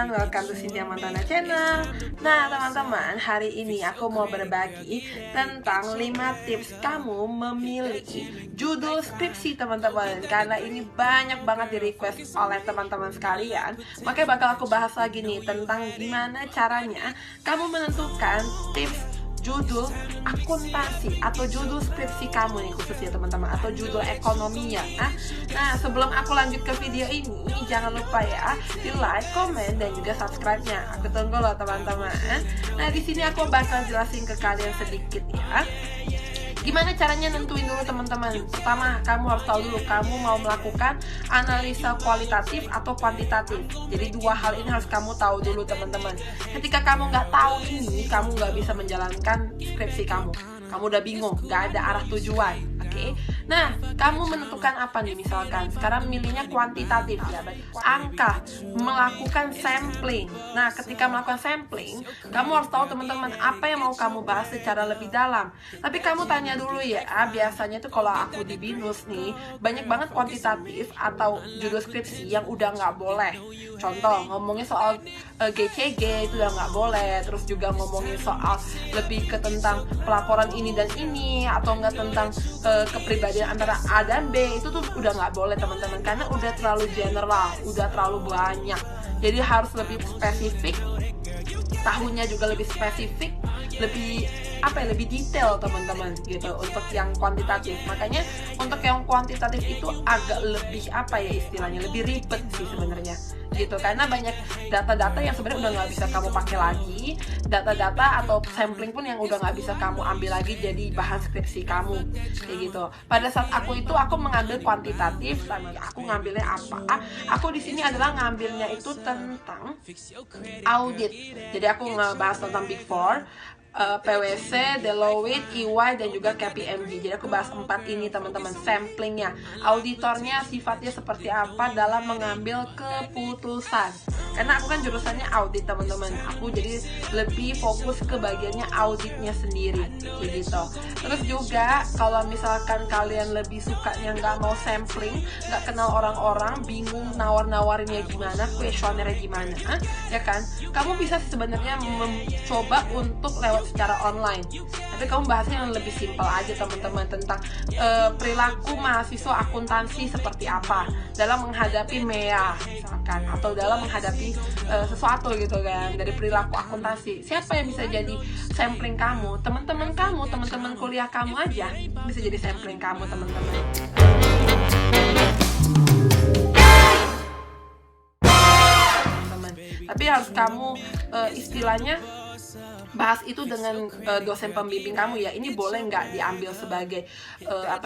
teman-teman, welcome to Cynthia Montana Channel. Nah teman-teman, hari ini aku mau berbagi tentang 5 tips kamu memilih judul skripsi teman-teman. Karena ini banyak banget di request oleh teman-teman sekalian, makanya bakal aku bahas lagi nih tentang gimana caranya kamu menentukan tips judul akuntansi atau judul skripsi kamu nih khususnya teman-teman, atau judul ekonominya. Nah sebelum aku lanjut ke video ini, jangan lupa ya di like, komen, dan juga subscribe-nya. Aku tunggu loh teman-teman. Nah di sini aku bakal jelasin ke kalian sedikit ya. Gimana caranya nentuin dulu teman-teman. Pertama, kamu harus tahu dulu kamu mau melakukan analisa kualitatif atau kuantitatif. Jadi dua hal ini harus kamu tahu dulu teman-teman. Ketika kamu nggak tahu ini, kamu nggak bisa menjalankan skripsi kamu. Kamu udah bingung, nggak ada arah tujuan. Oke? Nah, kamu menentukan apa nih misalkan? Sekarang milihnya kuantitatif ya, angka, melakukan sampling. Nah, ketika melakukan sampling, kamu harus tahu teman-teman apa yang mau kamu bahas secara lebih dalam. Tapi kamu tanya dulu ya, biasanya tuh kalau aku di BINUS nih, banyak banget kuantitatif atau judul skripsi yang udah nggak boleh. Contoh, ngomongin soal GCG itu udah nggak boleh. Terus juga ngomongin soal lebih ke tentang pelaporan ini dan ini, atau nggak tentang kepribadian antara A dan B, itu tuh udah nggak boleh teman-teman, karena udah terlalu general, udah terlalu banyak. Jadi harus lebih spesifik, tahunnya juga lebih spesifik, lebih lebih detail teman-teman gitu untuk yang kuantitatif. Makanya untuk yang kuantitatif itu agak lebih istilahnya lebih ribet sih sebenarnya gitu, karena banyak data-data yang sebenarnya udah nggak bisa kamu pakai lagi, data-data atau sampling pun yang udah nggak bisa kamu ambil lagi jadi bahan skripsi kamu kayak gitu. Pada saat aku mengambil kuantitatif, tapi aku ngambilnya apa? Aku di sini adalah ngambilnya itu tentang audit. Jadi aku ngebahas tentang Big Four, PwC, Deloitte, EY, dan juga KPMG. Jadi aku bahas 4 ini teman-teman, samplingnya. Auditornya sifatnya seperti apa dalam mengambil keputusan. Karena aku kan jurusannya audit teman-teman. Aku jadi lebih fokus ke bagiannya auditnya sendiri gitu. Terus juga kalau misalkan kalian lebih sukanya nggak mau sampling, nggak kenal orang-orang, bingung nawar-nawarinnya gimana, kuesionernya gimana, ya kan? Kamu bisa sebenarnya mencoba untuk lewat secara online. Tapi kamu bahasnya yang lebih simpel aja teman-teman, tentang perilaku mahasiswa akuntansi seperti apa dalam menghadapi MEA misalkan, atau dalam menghadapi sesuatu gitu kan, dari perilaku akuntansi. Siapa yang bisa jadi sampling kamu? Teman-teman kamu, teman-teman kuliah kamu aja bisa jadi sampling kamu teman-teman. Tapi harus kamu istilahnya bahas itu dengan dosen pembimbing kamu ya. Ini boleh nggak diambil sebagai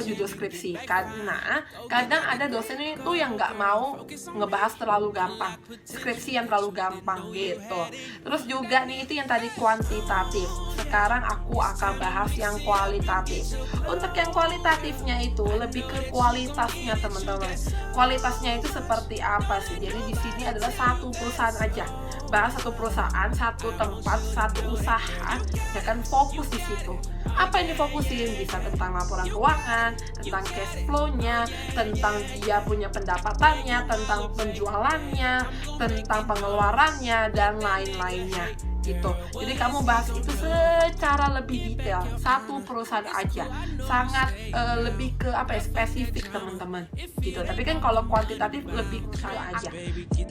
judul skripsi, karena kadang ada dosen itu yang nggak mau ngebahas terlalu gampang, skripsi yang terlalu gampang gitu. Terus juga nih, itu yang tadi kuantitatif. Sekarang aku akan bahas yang kualitatif. Untuk yang kualitatifnya itu lebih ke kualitasnya teman-teman. Kualitasnya itu seperti apa sih? Jadi di sini adalah satu perusahaan aja, bahas satu perusahaan, satu tempat, satu usaha, ya kan, fokus di situ. Apa yang difokusin? Bisa tentang laporan keuangan, tentang cash flow-nya, tentang dia punya pendapatannya, tentang penjualannya, tentang pengeluarannya, dan lain-lainnya gitu. Jadi kamu bahas itu secara lebih detail, satu perusahaan aja, sangat lebih ke spesifik teman-teman gitu. Tapi kan kalau kuantitatif lebih ke sana aja,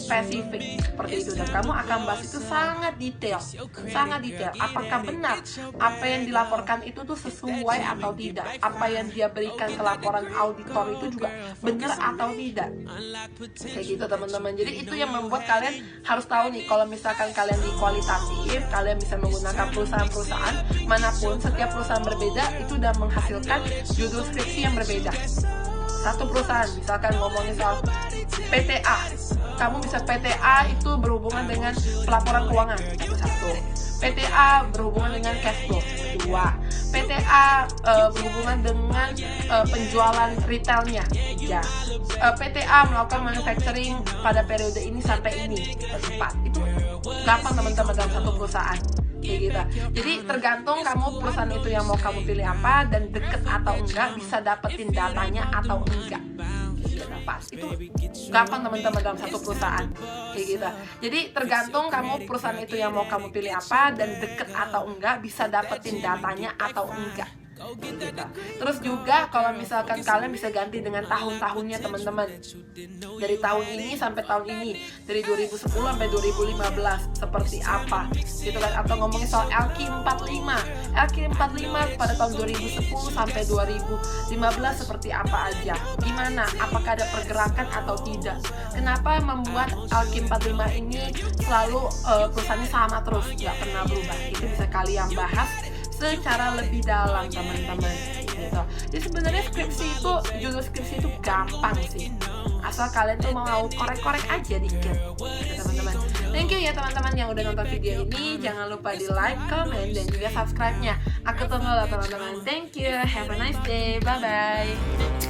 spesifik seperti itu, dan kamu akan bahas itu sangat detail. Apakah benar apa yang dilaporkan itu tuh sesuai atau tidak, apa yang dia berikan ke laporan auditor itu juga benar atau tidak, kayak gitu teman-teman. Jadi itu yang membuat kalian harus tahu nih, kalau misalkan kalian di kualitatif, kalian bisa menggunakan perusahaan-perusahaan manapun. Setiap perusahaan berbeda itu udah menghasilkan judul skripsi yang berbeda. Satu perusahaan misalkan ngomongin soal PTA, kamu bisa PTA itu berhubungan dengan pelaporan keuangan, satu. PTA berhubungan dengan cash flow, 2. PTA berhubungan dengan penjualan retailnya, 3. PTA melakukan manufacturing pada periode ini sampai ini, 4. Itu gampang teman-teman dalam satu perusahaan kayak gitu. Jadi tergantung kamu perusahaan itu yang mau kamu pilih apa, dan deket atau enggak, bisa dapetin datanya atau enggak. Pas itu gampang teman-teman dalam satu perusahaan kayak gitu. Jadi tergantung kamu perusahaan itu yang mau kamu pilih apa, dan deket atau enggak, bisa dapetin datanya atau enggak gitu. Terus juga kalau misalkan kalian bisa ganti dengan tahun-tahunnya teman-teman, dari tahun ini sampai tahun ini, dari 2010 sampai 2015 seperti apa gitu kan, atau ngomongin soal LQ45 pada tahun 2010 sampai 2015 seperti apa aja, gimana, apakah ada pergerakan atau tidak, kenapa membuat LQ45 ini selalu perusahaannya sama terus, nggak pernah berubah. Itu bisa kalian bahas secara lebih dalam teman-teman gitu. Jadi sebenarnya judul skripsi itu gampang sih, asal kalian tuh mau korek-korek aja dikit gitu, teman-teman. Thank you ya teman-teman yang udah nonton video ini. Jangan lupa di like, comment, dan juga subscribe-nya. Aku tunggu lah teman-teman. Thank you, have a nice day, bye bye.